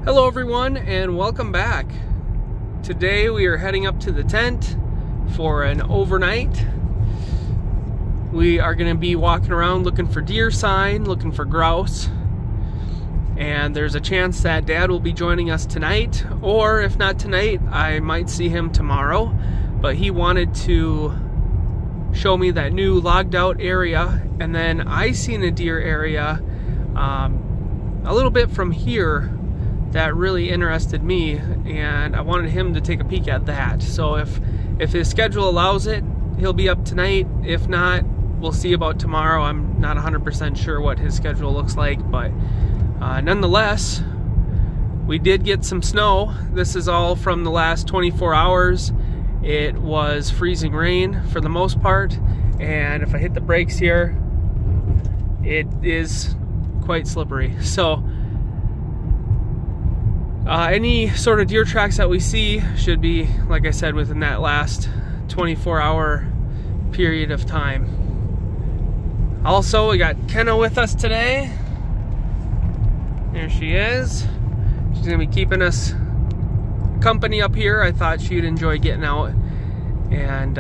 Hello everyone and welcome back. Today we are heading up to the tent for an overnight. We are going to be walking around looking for deer sign, looking for grouse, and there's a chance that Dad will be joining us tonight, or if not tonight, I might see him tomorrow. But he wanted to show me that new logged out area, and then I seen a deer area a little bit from here that really interested me, and I wanted him to take a peek at that. So if his schedule allows it, he'll be up tonight. If not, we'll see about tomorrow. I'm not 100% sure what his schedule looks like, but nonetheless, we did get some snow. This is all from the last 24 hours. It was freezing rain for the most part, and if I hit the brakes here, it is quite slippery. So any sort of deer tracks that we see should be, like I said, within that last 24-hour period of time. Also, we got Kenna with us today. There she is. She's gonna be keeping us company up here. I thought she'd enjoy getting out and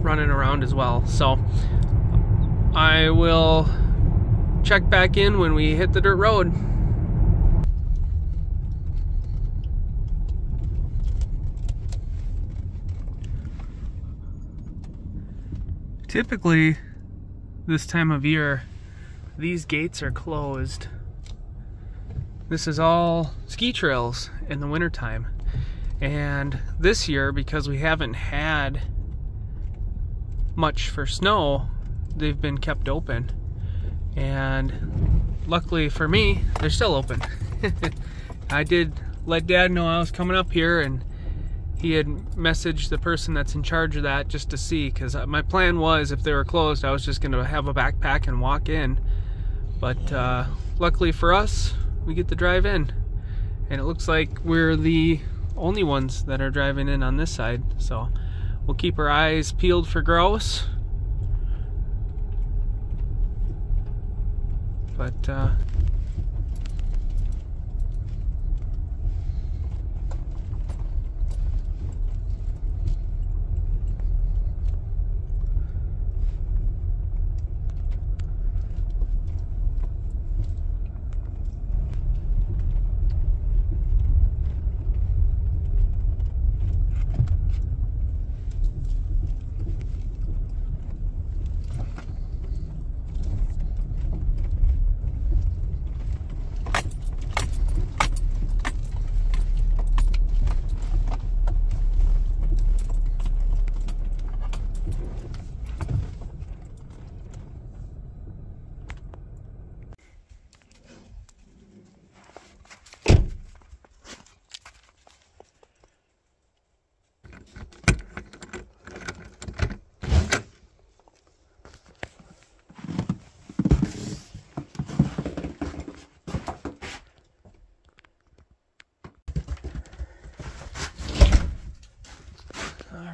running around as well. So I will check back in when we hit the dirt road. Typically, this time of year, these gates are closed. This is all ski trails in the wintertime. And this year, because we haven't had much for snow, they've been kept open. And luckily for me, they're still open. I did let Dad know I was coming up here, and he had messaged the person that's in charge of that just to see, because my plan was, if they were closed, I was just going to have a backpack and walk in. But luckily for us, we get to drive in. And it looks like we're the only ones that are driving in on this side. So we'll keep our eyes peeled for grouse. But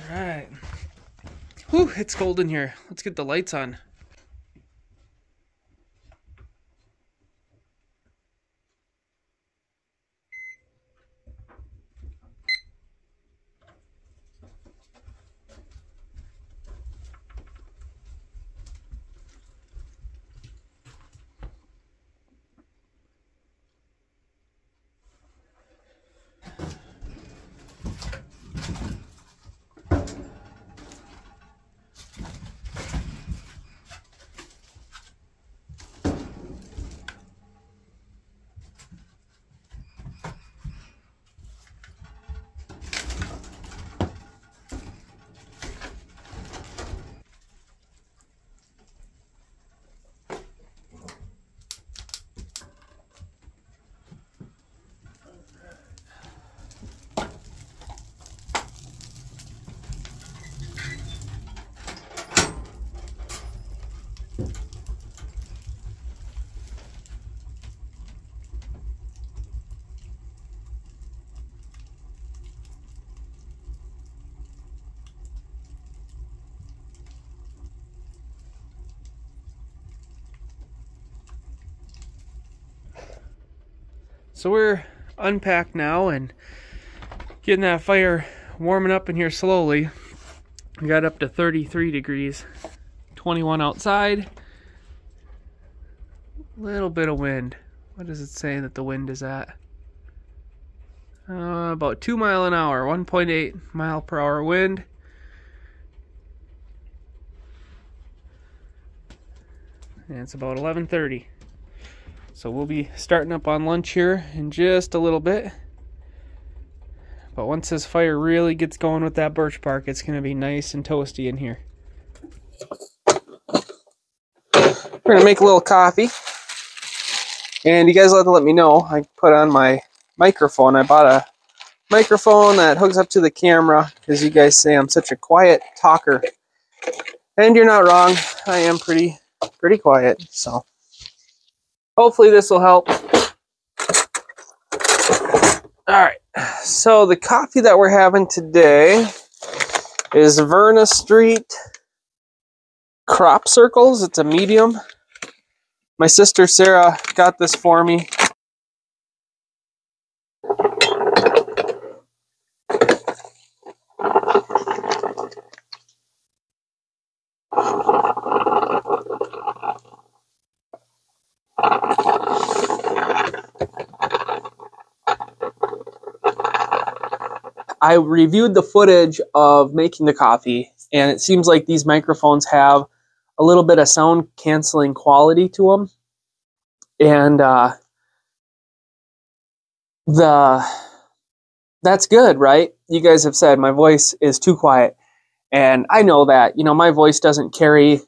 alright. Whew, it's cold in here. Let's get the lights on. So we're unpacked now and getting that fire warming up in here slowly. We got up to 33 degrees, 21 outside. Little bit of wind. What does it say that the wind is at? About 2 miles an hour, 1.8 mile per hour wind. And it's about 11:30. So we'll be starting up on lunch here in just a little bit. But once this fire really gets going with that birch bark, it's going to be nice and toasty in here. We're going to make a little coffee. And you guys have to let me know. I put on my microphone. I bought a microphone that hooks up to the camera because you guys say I'm such a quiet talker. And you're not wrong. I am pretty quiet. So hopefully this will help. Alright, so the coffee that we're having today is Verna Street Crop Circles. It's a medium. My sister Sarah got this for me. I reviewed the footage of making the coffee, and it seems like these microphones have a little bit of sound canceling quality to them. And that's good, right? You guys have said my voice is too quiet. And I know that, you know, my voice doesn't carry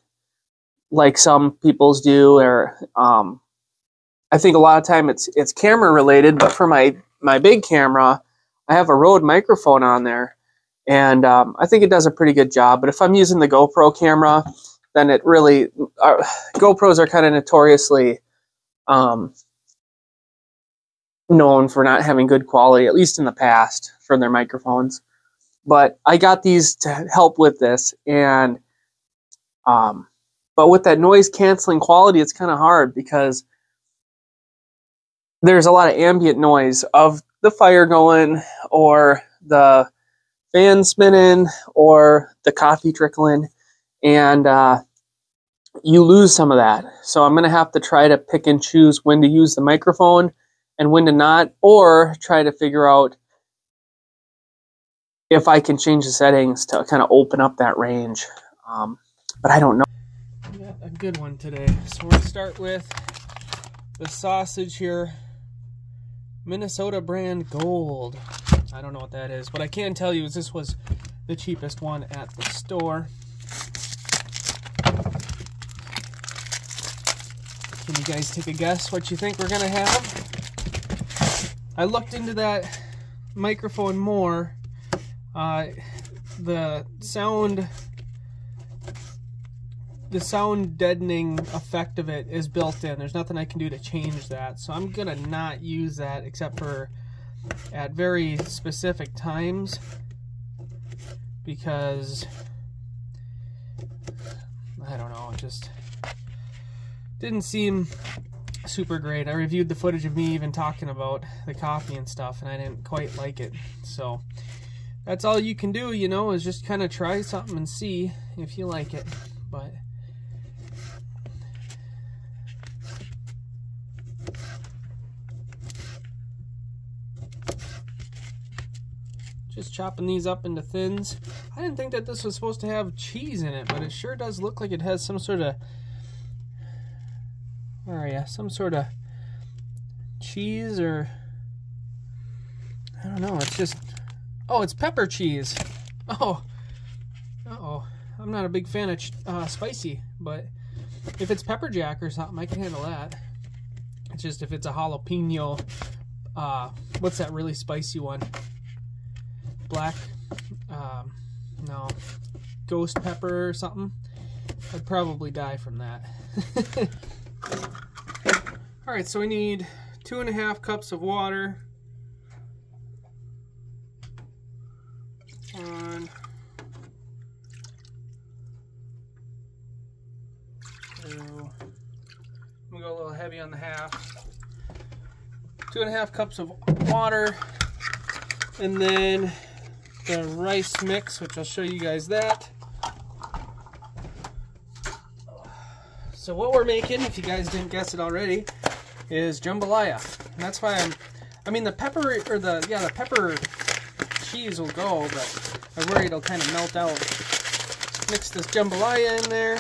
like some people's do, or I think a lot of time it's camera related, but for my big camera, I have a Rode microphone on there, and I think it does a pretty good job. But if I'm using the GoPro camera, then it really, GoPros are kind of notoriously known for not having good quality, at least in the past, for their microphones. But I got these to help with this, and but with that noise canceling quality, it's kind of hard because there's a lot of ambient noise of the fire going, or the fan spinning, or the coffee trickling, and you lose some of that. So I'm going to have to try to pick and choose when to use the microphone and when to not, or try to figure out if I can change the settings to kind of open up that range. But I don't know. We got a good one today. So we're going to start with the sausage here. Minnesota brand Gold. I don't know what that is, but I can tell you is this was the cheapest one at the store. Can you guys take a guess what you think we're gonna have? I looked into that microphone more. The sound deadening effect of it is built in. There's nothing I can do to change that. So I'm gonna not use that except for at very specific times, because I don't know, it just didn't seem super great. I reviewed the footage of me even talking about the coffee and stuff, and I didn't quite like it. So that's all you can do, you know, is just kind of try something and see if you like it. But just chopping these up into thins. I didn't think that this was supposed to have cheese in it, but it sure does look like it has some sort of, where are you? Some sort of cheese, or I don't know. It's just, oh, it's pepper cheese. Oh, uh-oh. I'm not a big fan of spicy, but if it's pepper jack or something, I can handle that. It's just if it's a jalapeno, what's that really spicy one? Black, no, ghost pepper or something. I'd probably die from that. Alright, so we need 2.5 cups of water. 1, 2. I'm gonna go a little heavy on the half. 2.5 cups of water, and then the rice mix, which I'll show you guys that. So what we're making, if you guys didn't guess it already, is jambalaya. And that's why the pepper, or the pepper cheese will go, but I worry it'll kind of melt out. Mix this jambalaya in there.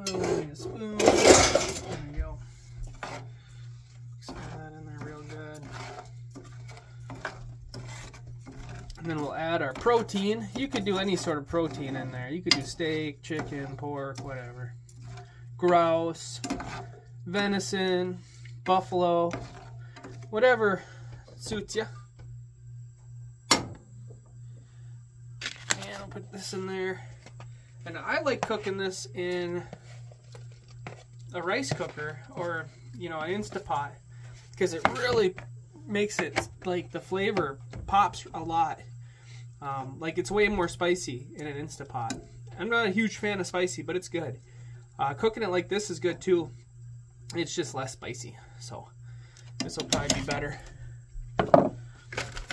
A spoon. There we go. Mix that in there real good. And then we'll add our protein. You could do any sort of protein in there. You could do steak, chicken, pork, whatever. Grouse, venison, buffalo, whatever suits you. And I'll put this in there. And I like cooking this in a rice cooker or, an Instapot, because it really makes it, like, the flavor pops a lot. Like, it's way more spicy in an Instapot. I'm not a huge fan of spicy, but it's good. Cooking it like this is good too. It's just less spicy, so this will probably be better.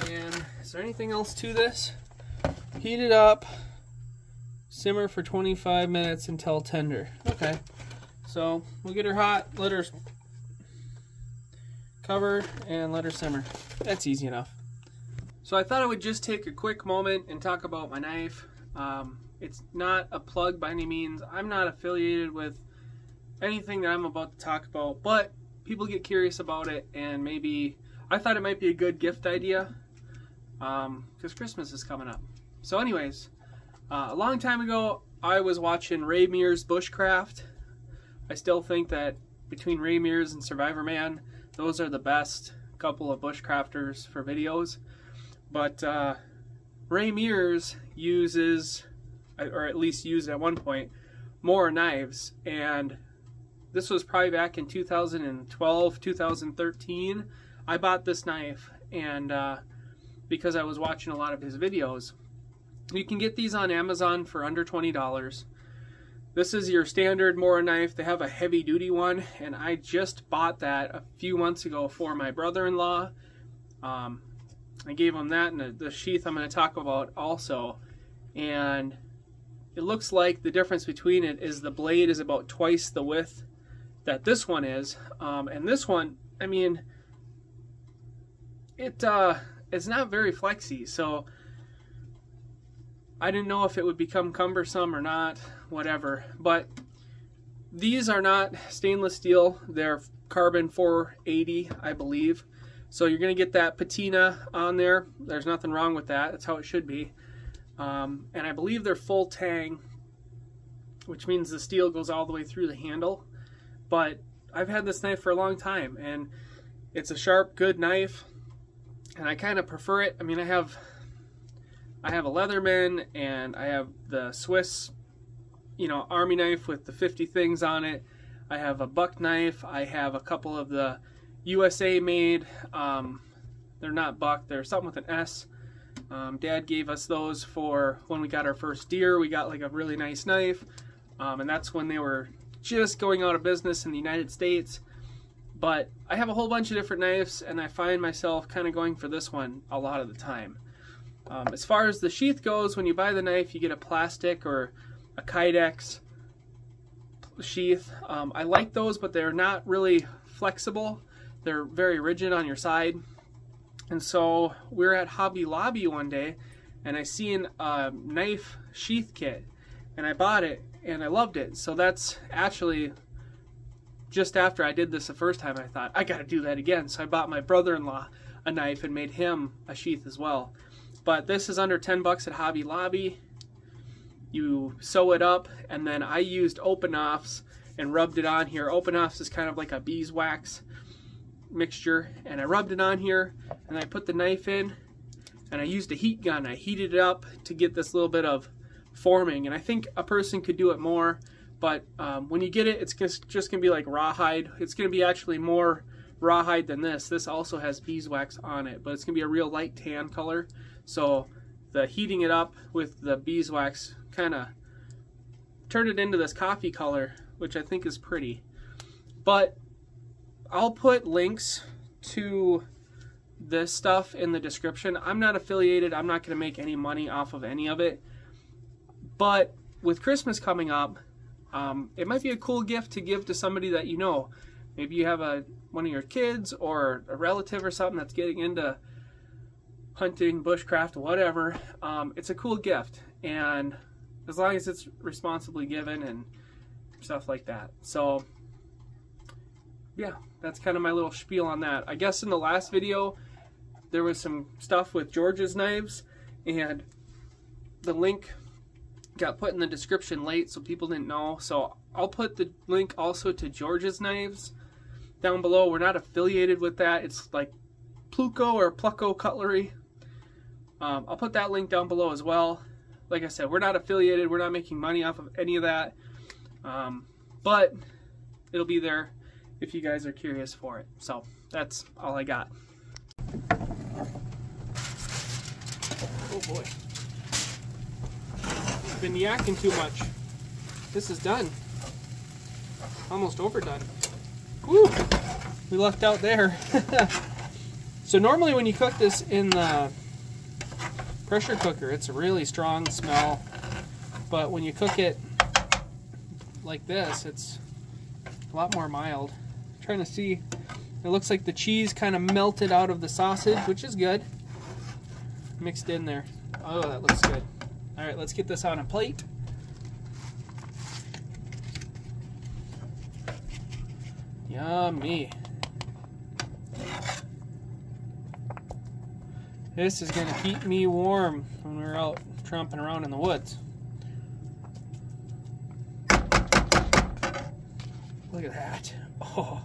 And is there anything else to this? Heat it up. Simmer for 25 minutes until tender. Okay, so we'll get her hot, let her cover, and let her simmer. That's easy enough. So I thought I would just take a quick moment and talk about my knife. It's not a plug by any means. I'm not affiliated with anything that I'm about to talk about, but people get curious about it, and maybe I thought it might be a good gift idea, because Christmas is coming up. So anyways, a long time ago, I was watching Ray Mears Bushcraft. I still think that between Ray Mears and Survivor Man, those are the best couple of bushcrafters for videos. But Ray Mears uses, or at least used at one point, more knives. And this was probably back in 2012, 2013. I bought this knife, and because I was watching a lot of his videos. You can get these on Amazon for under $20. This is your standard Mora knife. They have a heavy duty one, and I just bought that a few months ago for my brother-in-law. I gave him that and the sheath I'm going to talk about also. And it looks like the difference between it is the blade is about twice the width that this one is. And this one, it's not very flexy, so I didn't know if it would become cumbersome or not, whatever. But these are not stainless steel. They're carbon 480, I believe. So you're going to get that patina on there. There's nothing wrong with that. That's how it should be. And I believe they're full tang, which means the steel goes all the way through the handle. But I've had this knife for a long time, and it's a sharp, good knife, and I kind of prefer it. I have a Leatherman, and I have the Swiss, Army knife with the 50 things on it. I have a buck knife. I have a couple of the USA made. They're not buck. They're something with an S. Dad gave us those for when we got our first deer. We got like a really nice knife, and that's when they were just going out of business in the United States. But I have a whole bunch of different knives, and I find myself kind of going for this one a lot of the time. As far as the sheath goes, when you buy the knife, you get a plastic or a Kydex sheath. I like those, but they're not really flexible. They're very rigid on your side. And so we were at Hobby Lobby one day, and I seen a knife sheath kit, and I bought it, and I loved it. So that's actually just after I did this the first time. I thought, I gotta do that again. So I bought my brother-in-law a knife and made him a sheath as well. But this is under 10 bucks at Hobby Lobby. You sew it up, and then I used Open-Offs and rubbed it on here. Open-Offs is kind of like a beeswax mixture, and I rubbed it on here, and I put the knife in, and I used a heat gun. I heated it up to get this little bit of forming, and I think a person could do it more, but when you get it, it's just going to be like rawhide. It's going to be actually more rawhide than this. This also has beeswax on it, but it's gonna be a real light tan color. So the heating it up with the beeswax kind of turned it into this coffee color, which I think is pretty. But I'll put links to this stuff in the description. I'm not affiliated. I'm not going to make any money off of any of it. But with Christmas coming up, it might be a cool gift to give to somebody that you know. Maybe you have one of your kids or a relative or something that's getting into hunting, bushcraft, whatever. It's a cool gift, and as long as it's responsibly given and stuff like that. So yeah, that's kind of my little spiel on that. I guess in the last video there was some stuff with George's knives, and the link got put in the description late, so people didn't know. So I'll put the link also to George's knives down below. We're not affiliated with that. It's like Pluco or Pluco Cutlery. I'll put that link down below as well. Like I said, we're not affiliated. We're not making money off of any of that. But it'll be there if you guys are curious for it. So that's all I got. Oh boy. I've been yakking too much. This is done. Almost overdone. Woo! We lucked out there. So normally when you cook this in the pressure cooker, it's a really strong smell. But when you cook it like this, it's a lot more mild. I'm trying to see. It looks like the cheese kind of melted out of the sausage, which is good. Mixed in there. Oh, that looks good. All right, let's get this on a plate. Yummy. This is gonna keep me warm when we're out tromping around in the woods. Look at that. Oh,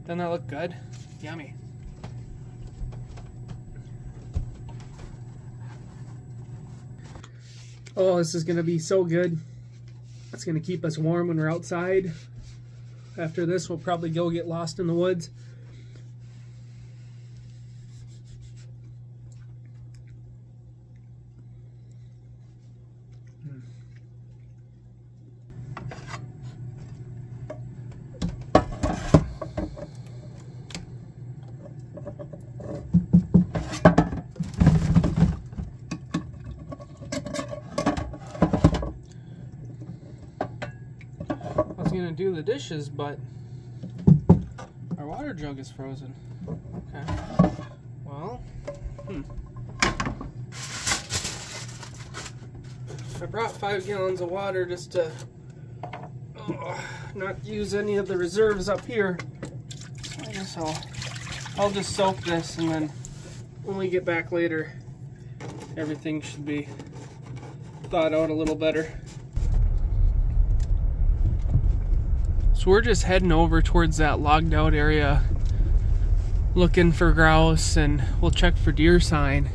doesn't that look good? Yummy. Oh, this is gonna be so good. It's gonna keep us warm when we're outside. After this, we'll probably go get lost in the woods. Gonna do the dishes, but our water jug is frozen. Okay. Well, I brought 5 gallons of water just to not use any of the reserves up here. So I guess I'll just soak this, and then when we get back later, everything should be thawed out a little better. So we're just heading over towards that logged out area looking for grouse, and we'll check for deer sign.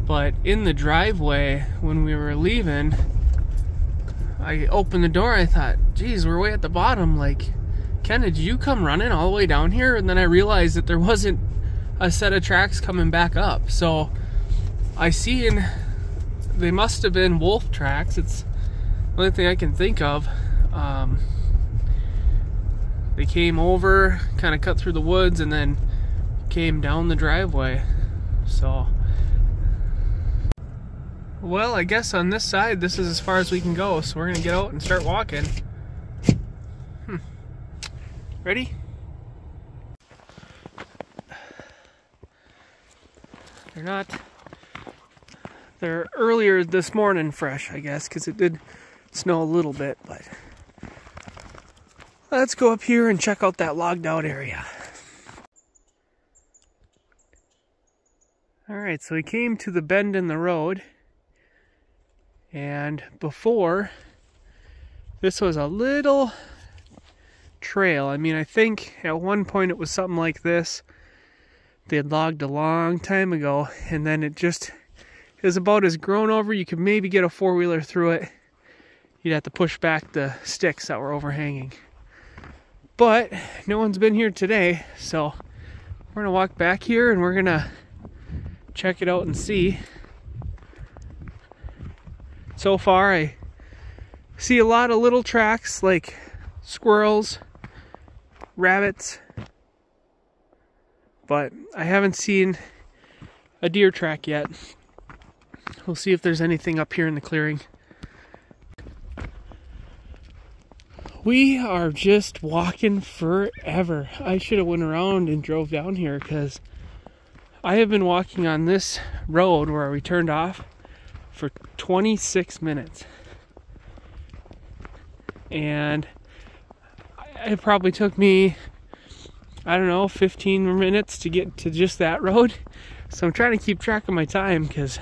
But in the driveway when we were leaving, I opened the door. I thought, geez, we're way at the bottom. Like, Ken, did you come running all the way down here? And then I realized that there wasn't a set of tracks coming back up. So I seen they must have been wolf tracks. It's the only thing I can think of. They came over, kind of cut through the woods, and then came down the driveway. So, well, I guess on this side, this is as far as we can go. So we're gonna get out and start walking. Ready? They're earlier this morning fresh, I guess, because it did snow a little bit, but let's go up here and check out that logged out area. Alright, so we came to the bend in the road, and before, this was a little trail. I mean, I think at one point it was something like this. They had logged a long time ago, and then it was about as grown over. You could maybe get a four-wheeler through it. You'd have to push back the sticks that were overhanging. but no one's been here today, so we're gonna walk back here and we're gonna check it out and see. So far I see a lot of little tracks like squirrels, rabbits, but I haven't seen a deer track yet. We'll see if there's anything up here in the clearing. We are just walking forever. I should have went around and drove down here because I have been walking on this road where we turned off for 26 minutes. And it probably took me, I don't know, 15 minutes to get to just that road. So I'm trying to keep track of my time because,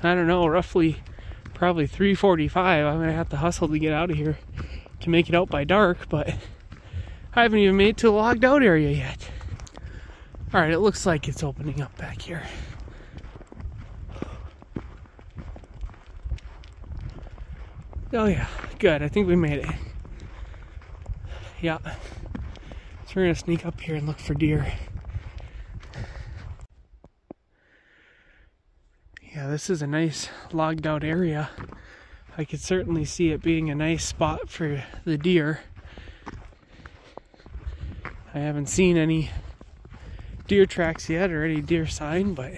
I don't know, roughly probably 3:45. I'm gonna have to hustle to get out of here to make it out by dark, but I haven't even made it to the logged out area yet. Alright, it looks like it's opening up back here. Oh yeah, good. I think we made it. Yeah. So we're gonna sneak up here and look for deer. Yeah, this is a nice logged out area. I could certainly see it being a nice spot for the deer. I haven't seen any deer tracks yet or any deer sign, but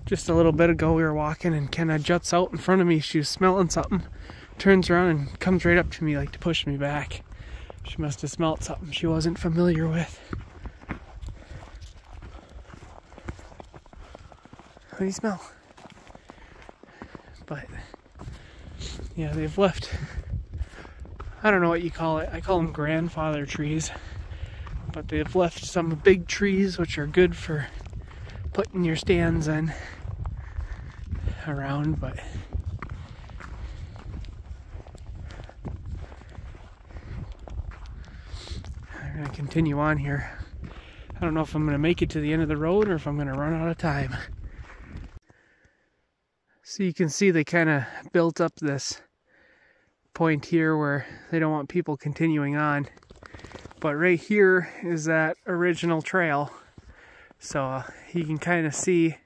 just a little bit ago we were walking and Kenna juts out in front of me. She was smelling something, turns around and comes right up to me like to push me back. She must have smelled something she wasn't familiar with. What do you smell? But yeah, they've left, I don't know what you call it. I call them grandfather trees. But they've left some big trees which are good for putting your stands in around, but I'm gonna continue on here. I don't know if I'm gonna make it to the end of the road or if I'm gonna run out of time. So you can see they kind of built up this point here where they don't want people continuing on. But right here is that original trail. So you can kind of see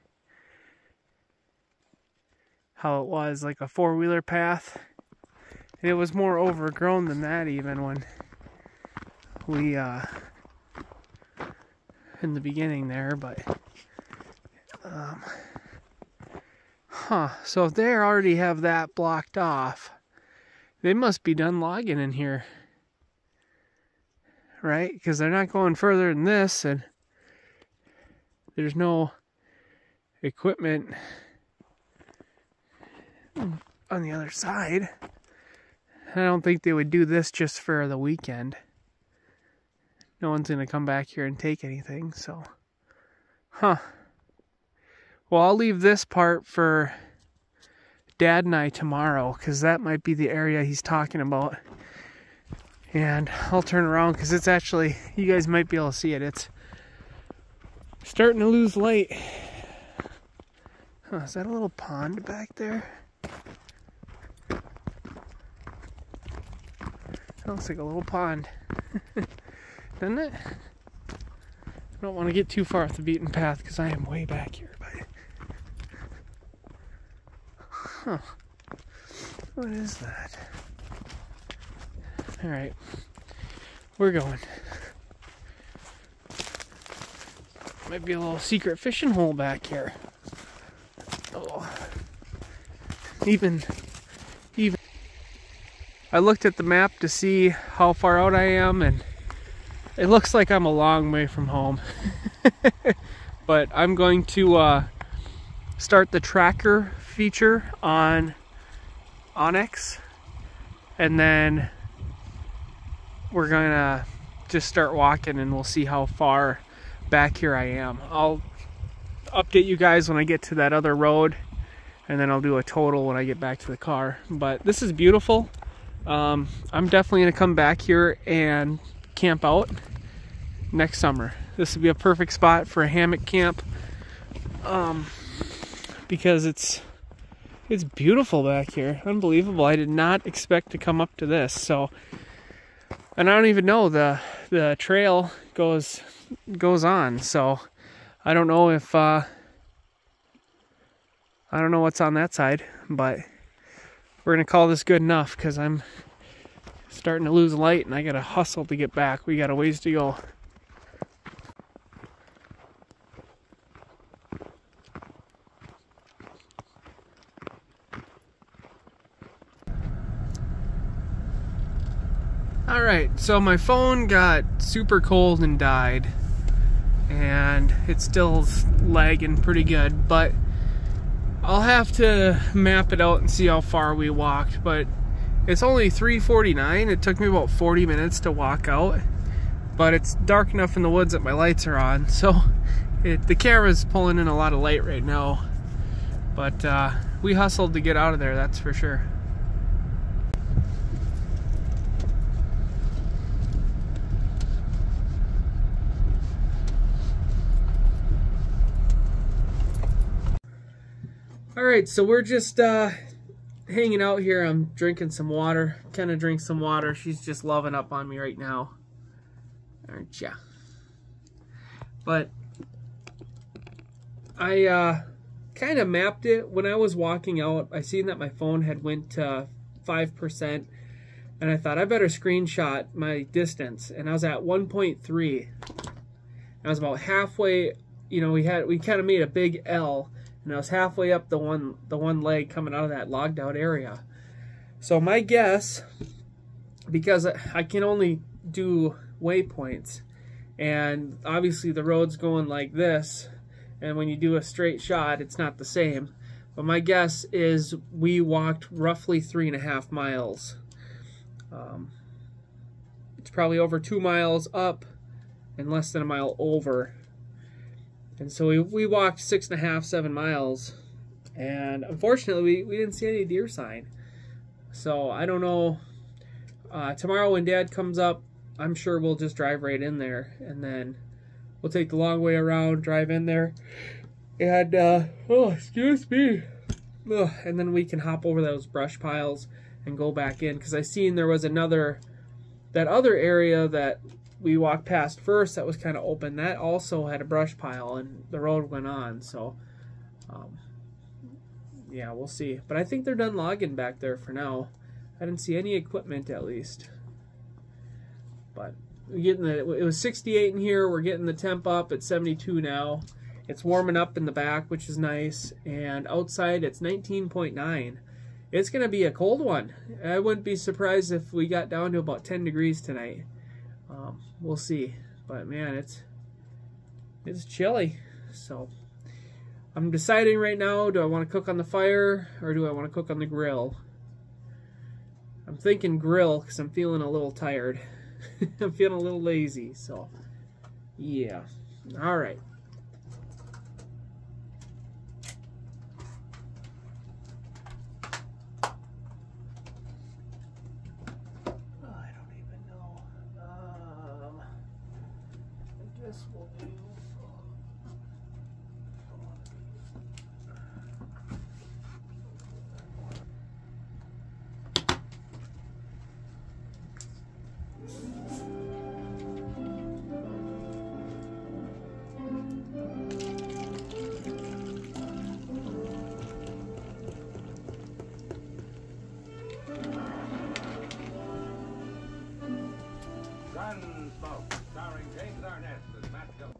how it was like a four-wheeler path. And it was more overgrown than that even when we, in the beginning there, but, so if they already have that blocked off, they must be done logging in here. Right? Because they're not going further than this, and there's no equipment on the other side. I don't think they would do this just for the weekend. No one's going to come back here and take anything, so. Well, I'll leave this part for Dad and I tomorrow, because that might be the area he's talking about. And I'll turn around because it's actually, you guys might be able to see it, it's starting to lose light. Is that a little pond back there? That looks like a little pond. Doesn't it? I don't want to get too far off the beaten path because I am way back here. But what is that? Alright, we're going. Might be a little secret fishing hole back here. Oh. Even. I looked at the map to see how far out I am, and it looks like I'm a long way from home. But I'm going to start the tracker feature on onX, and then we're gonna just start walking and we'll see how far back here I am. I'll update you guys when I get to that other road, and then I'll do a total when I get back to the car. But this is beautiful. I'm definitely gonna come back here and camp out next summer. This would be a perfect spot for a hammock camp, because it's It's beautiful back here. Unbelievable. I did not expect to come up to this. So, and I don't even know the trail goes on. So I don't know if I don't know what's on that side, but we're gonna call this good enough because I'm starting to lose light and I gotta hustle to get back. We got a ways to go. Alright, so my phone got super cold and died, and it's still lagging pretty good, but I'll have to map it out and see how far we walked. But it's only 3:49. It took me about 40 minutes to walk out, but it's dark enough in the woods that my lights are on, so the camera's pulling in a lot of light right now. But we hustled to get out of there, that's for sure. Alright, so we're just hanging out here. I'm drinking some water. Kinda drink some water. She's just loving up on me right now. Aren't ya? But I kind of mapped it. When I was walking out, I seen that my phone had went to 5%, and I thought I better screenshot my distance, and I was at 1.3. I was about halfway, you know, we kind of made a big L, and I was halfway up the one leg coming out of that logged out area. So my guess, because I can only do waypoints, and obviously the road's going like this, and when you do a straight shot it's not the same, but my guess is we walked roughly 3.5 miles. It's probably over 2 miles up and less than a mile over. And so we walked 6.5, 7 miles, and unfortunately we didn't see any deer sign. So I don't know. Tomorrow when Dad comes up, I'm sure we'll just drive right in there, and then we'll take the long way around, drive in there, and oh, excuse me, and then we can hop over those brush piles and go back in, because I seen there was that other area that we walked past first that was kind of open, that also had a brush pile and the road went on. So yeah, we'll see. But I think they're done logging back there for now. I didn't see any equipment, at least. But we're getting it was 68 in here. We're getting the temp up at 72 now. It's warming up in the back, which is nice, and outside it's 19.9. It's gonna be a cold one. I wouldn't be surprised if we got down to about 10 degrees tonight. We'll see, but man, it's chilly. So I'm deciding right now, do I want to cook on the fire or do I want to cook on the grill? I'm thinking grill because I'm feeling a little tired. I'm feeling a little lazy, so yeah. All right. Will do. Gunsmoke, starring James Arness as Matt Dillon.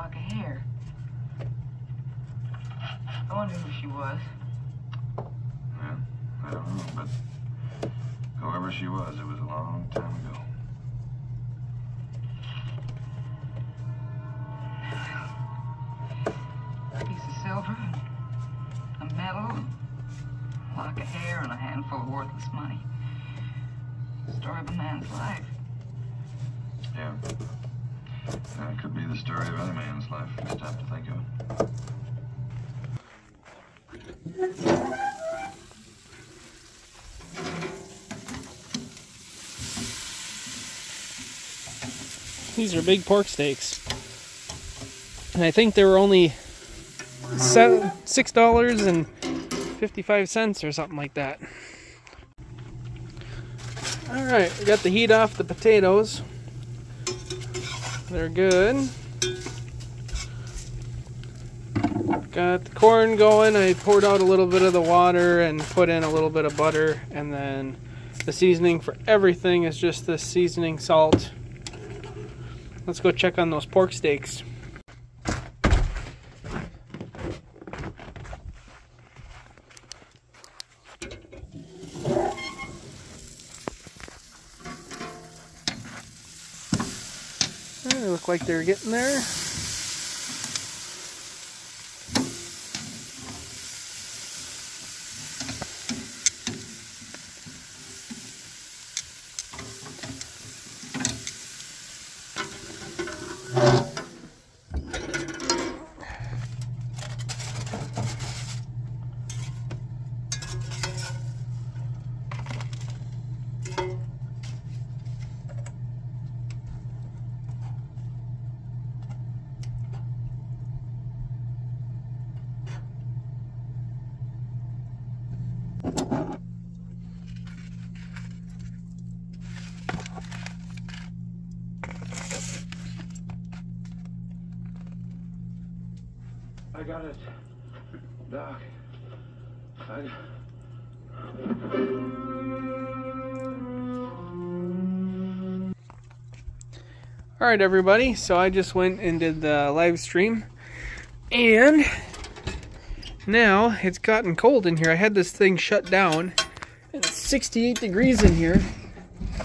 lock of hair. I wonder who she was. Yeah, I don't know, but whoever she was, it was a long time ago. A piece of silver, a medal, a lock of hair, and a handful of worthless money. The story of a man's life. Yeah. It could be the story of any man's life. Just have to think of it. These are big pork steaks. And I think they were only $6.55 or something like that. Alright, we got the heat off the potatoes. They're good. Got the corn going. I poured out a little bit of the water and put in a little bit of butter. And then the seasoning for everything is just the seasoning salt. Let's go check on those pork steaks. They look like they're getting there. I got it, Doc. Alright everybody, so I just went and did the live stream, and now it's gotten cold in here. I had this thing shut down, and it's 68 degrees in here.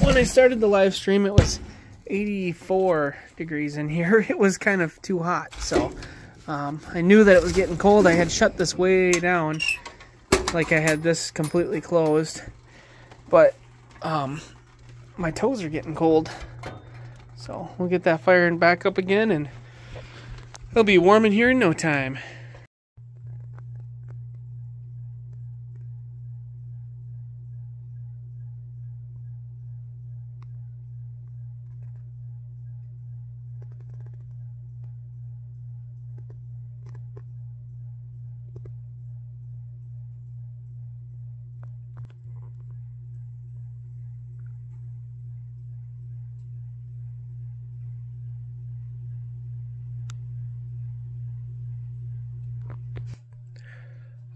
When I started the live stream, it was 84 degrees in here. It was kind of too hot, so I knew that it was getting cold. I had shut this way down, like I had this completely closed, but my toes are getting cold. So we'll get that firing back up again, and it'll be warm in here in no time.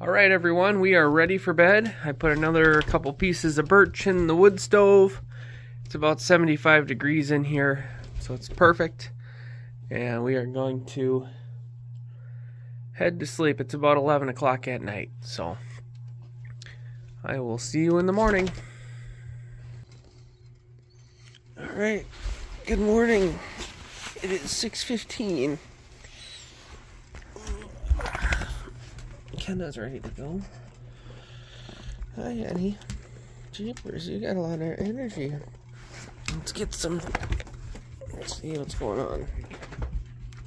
Alright everyone, we are ready for bed. I put another couple pieces of birch in the wood stove. It's about 75 degrees in here, so it's perfect. And we are going to head to sleep. It's about 11 o'clock at night, so I will see you in the morning. Alright, good morning. It is 6:15. Kenna's ready to go. Hi, honey. Jeepers, you got a lot of energy. Let's get some. Let's see what's going on.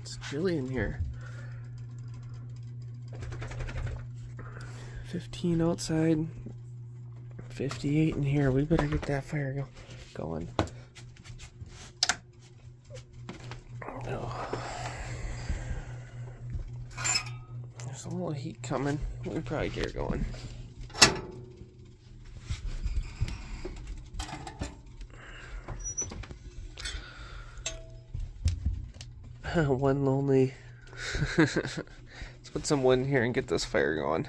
It's chilly in here. 15 outside, 58 in here. We better get that fire going. Oh. There's a little heat coming. We can probably get her going. One lonely. Let's put some wood in here and get this fire going.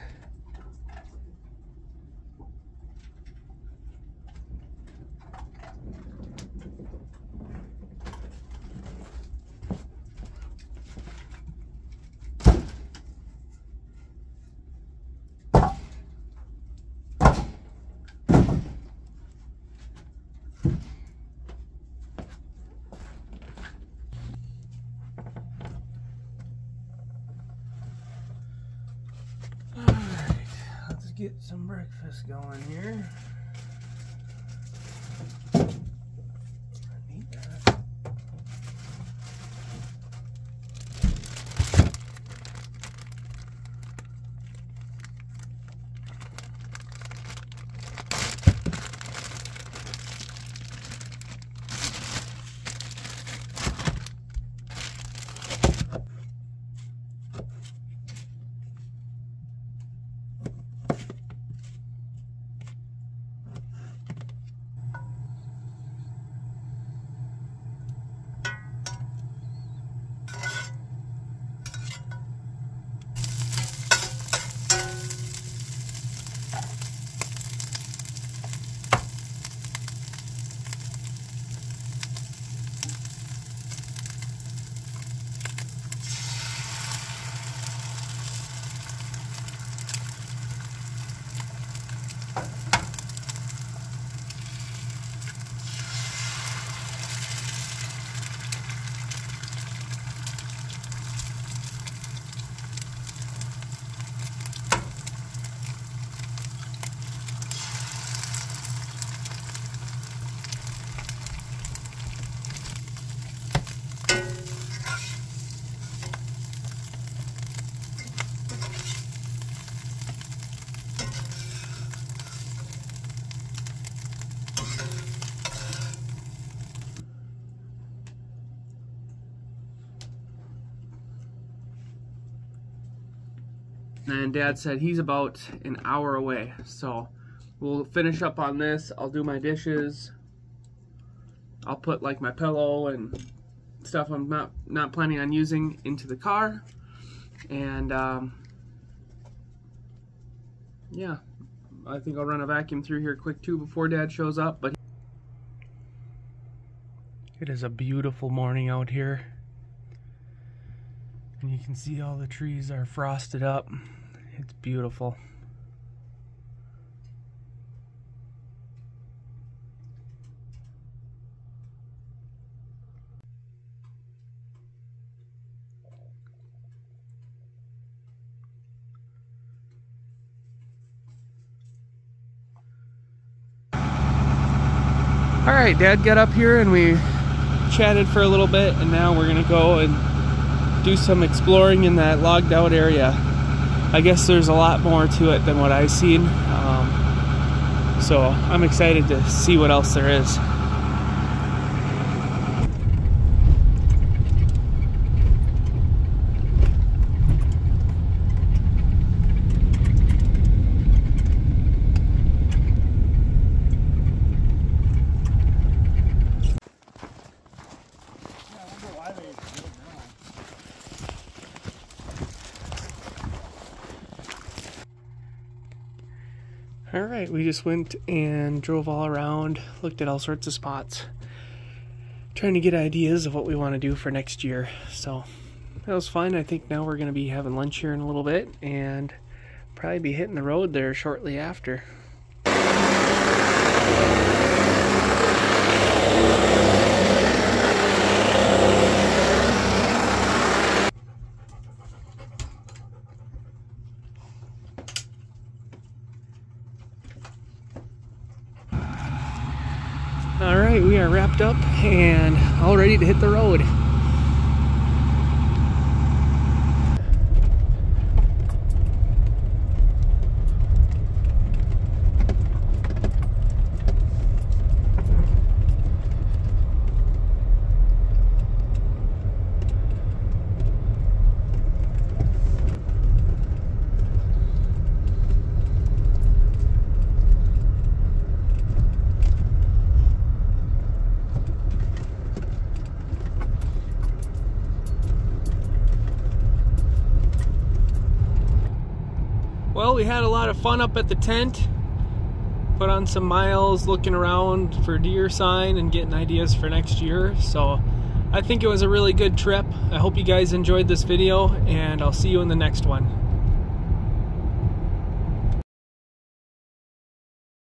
get some breakfast going here. I need that. And Dad said he's about an hour away, so we'll finish up on this. I'll do my dishes. I'll put like my pillow and stuff I'm not planning on using into the car, and yeah, I think I'll run a vacuum through here quick too before Dad shows up. But it is a beautiful morning out here, and you can see all the trees are frosted up. It's beautiful. All right, Dad got up here and we chatted for a little bit, and now we're gonna go and do some exploring in that logged out area. I guess there's a lot more to it than what I've seen, so I'm excited to see what else there is. Alright, we just went and drove all around, looked at all sorts of spots, trying to get ideas of what we want to do for next year. So that was fun. I think now we're going to be having lunch here in a little bit and probably be hitting the road there shortly after. Alright, we are wrapped up and all ready to hit the road. Well, we had a lot of fun up at the tent, put on some miles looking around for deer sign and getting ideas for next year. So I think it was a really good trip. I hope you guys enjoyed this video, and I'll see you in the next one.